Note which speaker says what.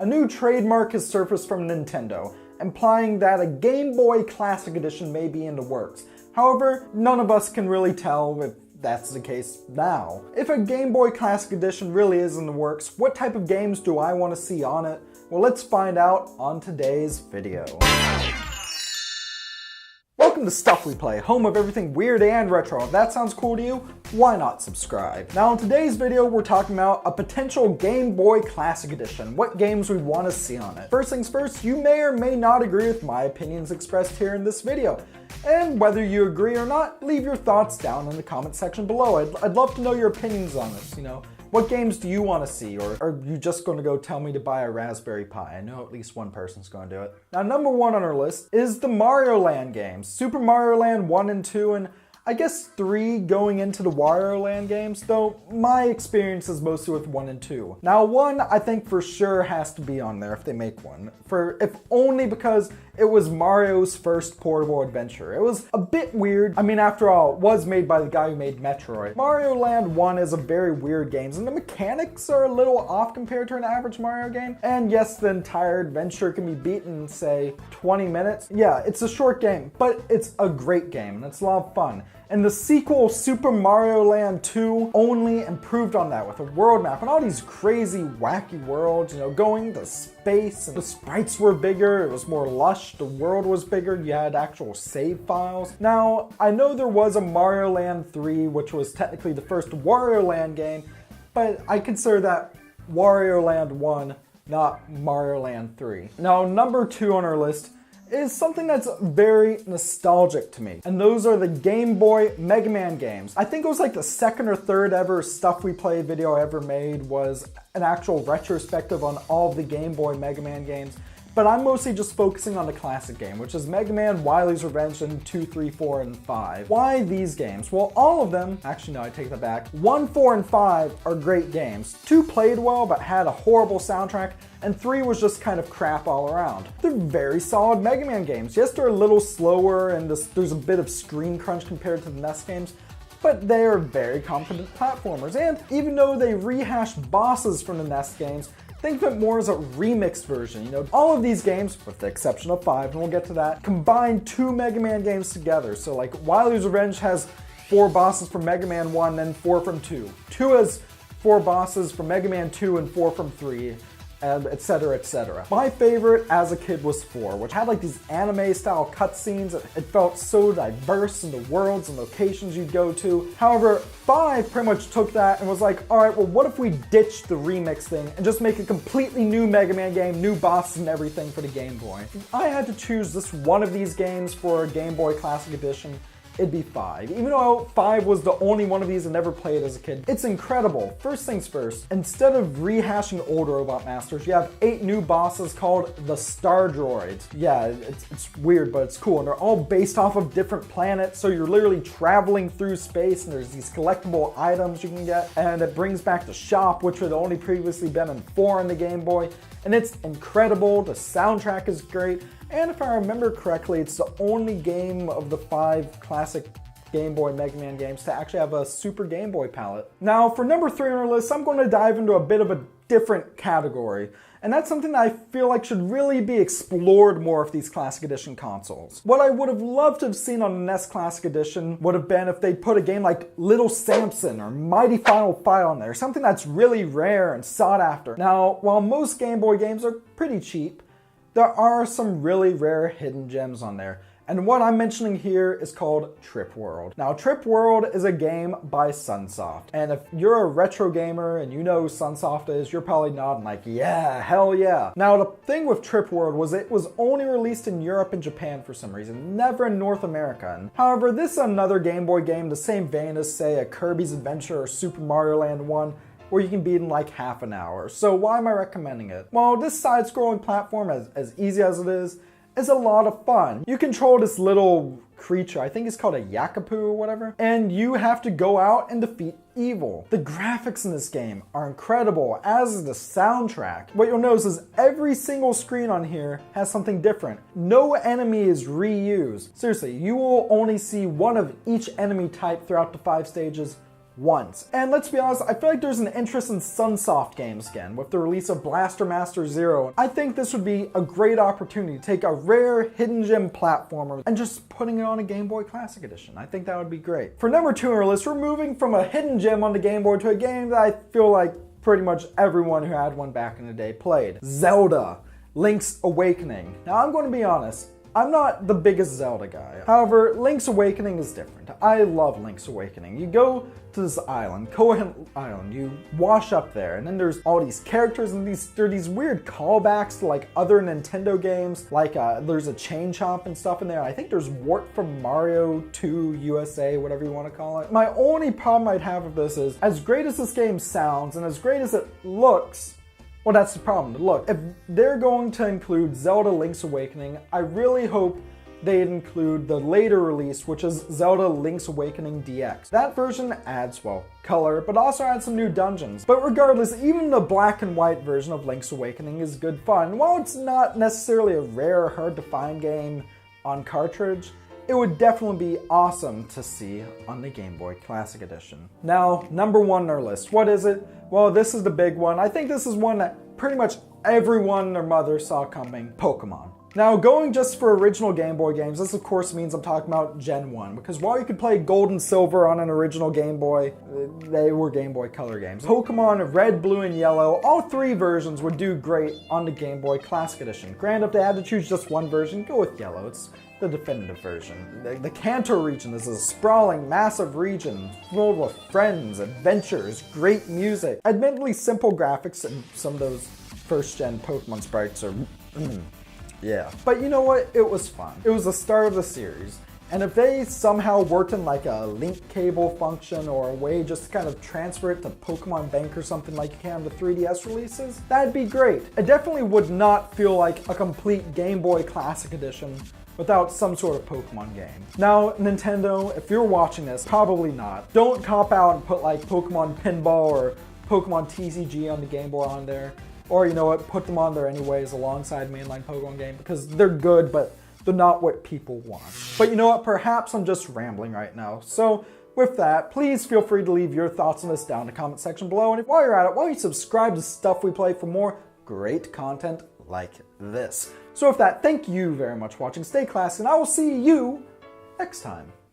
Speaker 1: A new trademark has surfaced from Nintendo, implying that a Game Boy Classic Edition may be in the works. However, none of us can really tell if that's the case now. If a Game Boy Classic Edition really is in the works, what type of games do I want to see on it? Well, let's find out on today's video. Welcome to Stuff We Play, home of everything weird and retro. If that sounds cool to you, why not subscribe? Now in today's video, we're talking about a potential Game Boy Classic Edition, what games we want to see on it. First things first, you may or may not agree with my opinions expressed here in this video. And whether you agree or not, leave your thoughts down in the comment section below. I'd love to know your opinions on this, What games do you want to see, or are you just going to go tell me to buy a Raspberry Pi? I know at least one person's going to do it. Now, number one on our list is the Mario Land games. Super Mario Land 1 and 2, and I guess 3 going into the Wario Land games, though my experience is mostly with 1 and 2. Now 1, I think for sure has to be on there if they make one, if only because it was Mario's first portable adventure. It was a bit weird. I mean, after all, it was made by the guy who made Metroid. Mario Land 1 is a very weird game, and the mechanics are a little off compared to an average Mario game. And yes, the entire adventure can be beaten in, say, 20 minutes. Yeah, it's a short game, but it's a great game, and it's a lot of fun. And the sequel, Super Mario Land 2, only improved on that with a world map and all these crazy, wacky worlds, going to space, and the sprites were bigger, it was more lush, the world was bigger, you had actual save files. Now, I know there was a Mario Land 3, which was technically the first Wario Land game, but I consider that Wario Land 1, not Mario Land 3. Now, number 2 on our list is something that's very nostalgic to me, and those are the Game Boy Mega Man games. I think it was like the second or third ever Stuff We Play video I ever made was an actual retrospective on all of the Game Boy Mega Man games, but I'm mostly just focusing on the classic game, which is Mega Man, Wily's Revenge, and 2, 3, 4, and 5. Why these games? Well, all of them, actually no, I take that back. 1, 4, and 5 are great games. 2 played well, but had a horrible soundtrack, and 3 was just kind of crap all around. They're very solid Mega Man games. Yes, they're a little slower, and there's a bit of screen crunch compared to the NES games, but they are very competent platformers, and even though they rehash bosses from the NES games, think of it more as a remixed version. All of these games, with the exception of 5, and we'll get to that, combine 2 Mega Man games together. So like Wily's Revenge has 4 bosses from Mega Man 1 and 4 from 2. 2 has 4 bosses from Mega Man 2 and 4 from 3. And etc, etc. My favorite as a kid was 4, which had like these anime style cutscenes. It felt so diverse in the worlds and locations you'd go to. However, 5 pretty much took that and was like, alright, well what if we ditch the remix thing and just make a completely new Mega Man game, new bosses and everything for the Game Boy. If I had to choose just one of these games for a Game Boy Classic Edition, it'd be 5. Even though 5 was the only one of these I never played as a kid, it's incredible. First things first, instead of rehashing old Robot Masters, you have 8 new bosses called the Star Droids. Yeah, it's weird, but it's cool, and they're all based off of different planets, so you're literally traveling through space, and there's these collectible items you can get, and it brings back the shop, which had only previously been in 4 on the Game Boy, and it's incredible. The soundtrack is great. And if I remember correctly, it's the only game of the 5 classic Game Boy Mega Man games to actually have a Super Game Boy palette. Now, for number 3 on our list, I'm going to dive into a bit of a different category. And that's something that I feel like should really be explored more with these Classic Edition consoles. What I would have loved to have seen on the NES Classic Edition would have been if they put a game like Little Samson or Mighty Final Fight on there, something that's really rare and sought after. Now, while most Game Boy games are pretty cheap, there are some really rare hidden gems on there. And what I'm mentioning here is called Trip World. Now, Trip World is a game by Sunsoft. And if you're a retro gamer and you know who Sunsoft is, you're probably nodding like, yeah, hell yeah. Now, the thing with Trip World was it was only released in Europe and Japan for some reason, never in North America. And however, this is another Game Boy game, the same vein as, say, a Kirby's Adventure or Super Mario Land 1, where you can beat in like half an hour. So why am I recommending it? Well, this side-scrolling platform, as easy as it is a lot of fun. You control this little creature, I think it's called a Yakapoo or whatever, and you have to go out and defeat evil. The graphics in this game are incredible, as is the soundtrack. What you'll notice is every single screen on here has something different. No enemy is reused. Seriously, you will only see one of each enemy type throughout the 5 stages once. And let's be honest, I feel like there's an interest in Sunsoft games again with the release of Blaster Master Zero. I think this would be a great opportunity to take a rare hidden gem platformer and just putting it on a Game Boy Classic Edition. I think that would be great. For number 2 on our list, we're moving from a hidden gem on the Game Boy to a game that I feel like pretty much everyone who had one back in the day played. Zelda: Link's Awakening. Now I'm going to be honest, I'm not the biggest Zelda guy. However, Link's Awakening is different. I love Link's Awakening. You go to this island, Kohen Island, you wash up there, and then there's all these characters and there are these weird callbacks to like other Nintendo games, like there's a Chain Chomp and stuff in there. I think there's Wart from Mario 2 USA, whatever you want to call it. My only problem I'd have with this is, as great as this game sounds and as great as it looks, well, that's the problem. Look, if they're going to include Zelda Link's Awakening, I really hope they include the later release, which is Zelda Link's Awakening DX. That version adds, well, color, but also adds some new dungeons. But regardless, even the black and white version of Link's Awakening is good fun. While it's not necessarily a rare or hard to find game on cartridge, it would definitely be awesome to see on the Game Boy Classic Edition. Now, number 1 on our list. What is it? Well, this is the big one. I think this is one that pretty much everyone and their mother saw coming. Pokemon. Now, going just for original Game Boy games, this of course means I'm talking about Gen 1, because while you could play Gold and Silver on an original Game Boy, they were Game Boy Color games. Pokemon Red, Blue, and Yellow, all 3 versions would do great on the Game Boy Classic Edition. Granted, if they had to choose just one version, go with Yellow. It's the definitive version. The Kanto region is a sprawling, massive region filled with friends, adventures, great music. Admittedly, simple graphics and some of those first-gen Pokemon sprites are yeah. But you know what? It was fun. It was the start of the series. And if they somehow worked in like a link cable function or a way just to kind of transfer it to Pokemon Bank or something like you can on the 3DS releases, that'd be great. It definitely would not feel like a complete Game Boy Classic Edition without some sort of Pokemon game. Now, Nintendo, if you're watching this, probably not. Don't cop out and put like Pokemon Pinball or Pokemon TCG on the Game Boy on there. Or you know what, put them on there anyways alongside mainline Pokemon game, because they're good, but they're not what people want. But you know what, perhaps I'm just rambling right now. So with that, please feel free to leave your thoughts on this down in the comment section below. And while you're at it, why don't you subscribe to Stuff We Play for more great content like this. So with that, thank you very much for watching. Stay classy, and I will see you next time.